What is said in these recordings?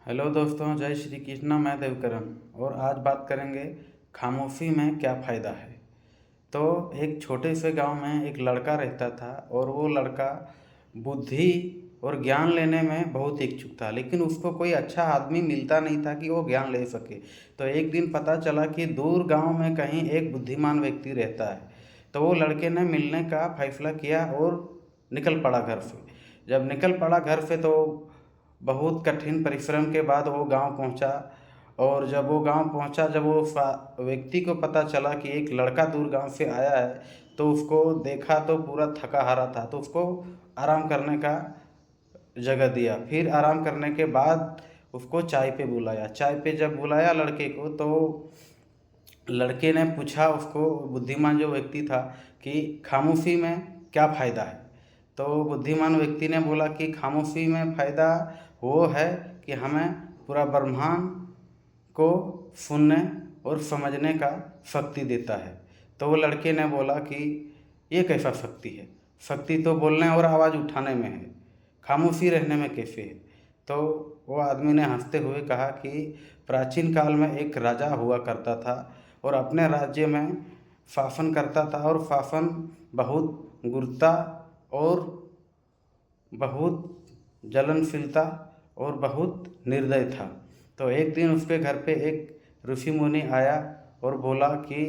Hello दोस्तों, जय श्री कृष्णा। मैं देवकरण और आज बात करेंगे खामोशी में क्या फ़ायदा है। तो एक छोटे से गांव में एक लड़का रहता था और वो लड़का बुद्धि और ज्ञान लेने में बहुत इच्छुक था, लेकिन उसको कोई अच्छा आदमी मिलता नहीं था कि वो ज्ञान ले सके। तो एक दिन पता चला कि दूर गांव में कहीं एक बुद्धिमान व्यक्ति रहता है। तो वो लड़के ने मिलने का फैसला किया और निकल पड़ा घर से। जब निकल पड़ा घर से तो बहुत कठिन परिश्रम के बाद वो गांव पहुंचा। और जब वो गांव पहुंचा, जब वो व्यक्ति को पता चला कि एक लड़का दूर गांव से आया है, तो उसको देखा तो पूरा थका हारा था। तो उसको आराम करने का जगह दिया। फिर आराम करने के बाद उसको चाय पे बुलाया। चाय पे जब बुलाया लड़के को, तो लड़के ने पूछा उसको, बुद्धिमान जो व्यक्ति था, कि खामोशी में क्या फ़ायदा है। तो बुद्धिमान व्यक्ति ने बोला कि खामोशी में फ़ायदा वो है कि हमें पूरा ब्रह्मांड को सुनने और समझने का शक्ति देता है। तो वो लड़के ने बोला कि ये कैसा शक्ति है, शक्ति तो बोलने और आवाज़ उठाने में है, खामोशी रहने में कैसे है। तो वो आदमी ने हंसते हुए कहा कि प्राचीन काल में एक राजा हुआ करता था और अपने राज्य में शासन करता था, और शासन बहुत गुरुता और बहुत जलनशीलता और बहुत निर्दय था। तो एक दिन उसके घर पे एक ऋषि मुनि आया और बोला कि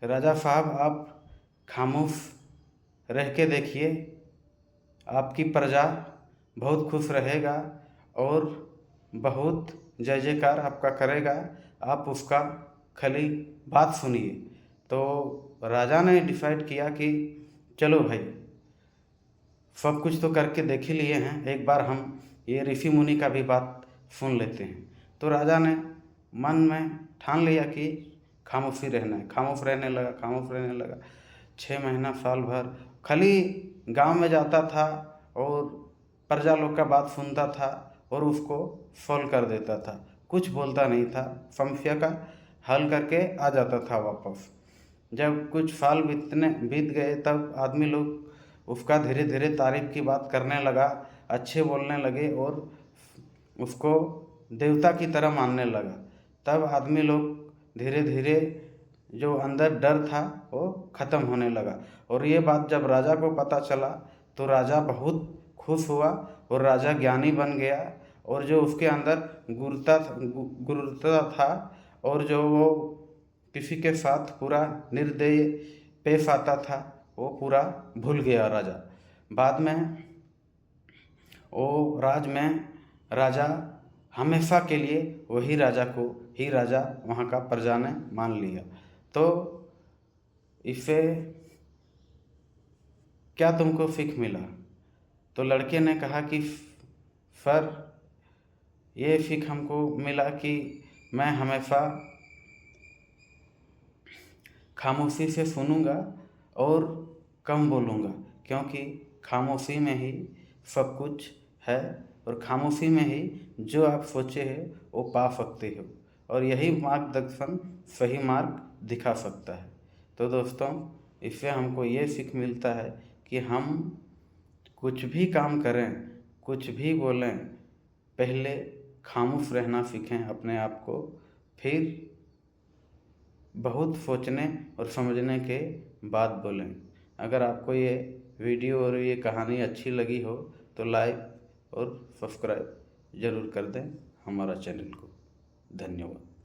राजा साहब, आप खामोश रह के देखिए, आपकी प्रजा बहुत खुश रहेगा और बहुत जय जयकार आपका करेगा, आप उसका खाली बात सुनिए। तो राजा ने डिसाइड किया कि चलो भाई, सब कुछ तो करके देख ही लिए हैं, एक बार हम ये ऋषि मुनि का भी बात सुन लेते हैं। तो राजा ने मन में ठान लिया कि खामोशी रहना है। खामोश रहने लगा, खामोश रहने लगा। 6 महीना, साल भर खाली गांव में जाता था और प्रजा लोग का बात सुनता था और उसको सॉल्व कर देता था। कुछ बोलता नहीं था, समस्या का हल करके आ जाता था वापस। जब कुछ साल बीत गए, तब आदमी लोग उसका धीरे धीरे तारीफ की बात करने लगा, अच्छे बोलने लगे और उसको देवता की तरह मानने लगा। तब आदमी लोग धीरे धीरे जो अंदर डर था वो ख़त्म होने लगा। और ये बात जब राजा को पता चला, तो राजा बहुत खुश हुआ और राजा ज्ञानी बन गया। और जो उसके अंदर गुरुता था और जो वो किसी के साथ पूरा निर्दयी पेश आता था, वो पूरा भूल गया राजा। बाद में वो राजा हमेशा के लिए वही राजा को ही राजा वहाँ का प्रजा ने मान लिया। तो इससे क्या तुमको सीख मिला? तो लड़के ने कहा कि सर, ये सीख हमको मिला कि मैं हमेशा खामोशी से सुनूंगा और कम बोलूँगा, क्योंकि खामोशी में ही सब कुछ है और खामोशी में ही जो आप सोचे हैं वो पा सकते हो, और यही मार्गदर्शन सही मार्ग दिखा सकता है। तो दोस्तों, इससे हमको ये सीख मिलता है कि हम कुछ भी काम करें, कुछ भी बोलें, पहले खामोश रहना सीखें अपने आप को, फिर बहुत सोचने और समझने के बाद बोलें। अगर आपको ये वीडियो और ये कहानी अच्छी लगी हो तो लाइक और सब्सक्राइब ज़रूर कर दें हमारा चैनल को। धन्यवाद।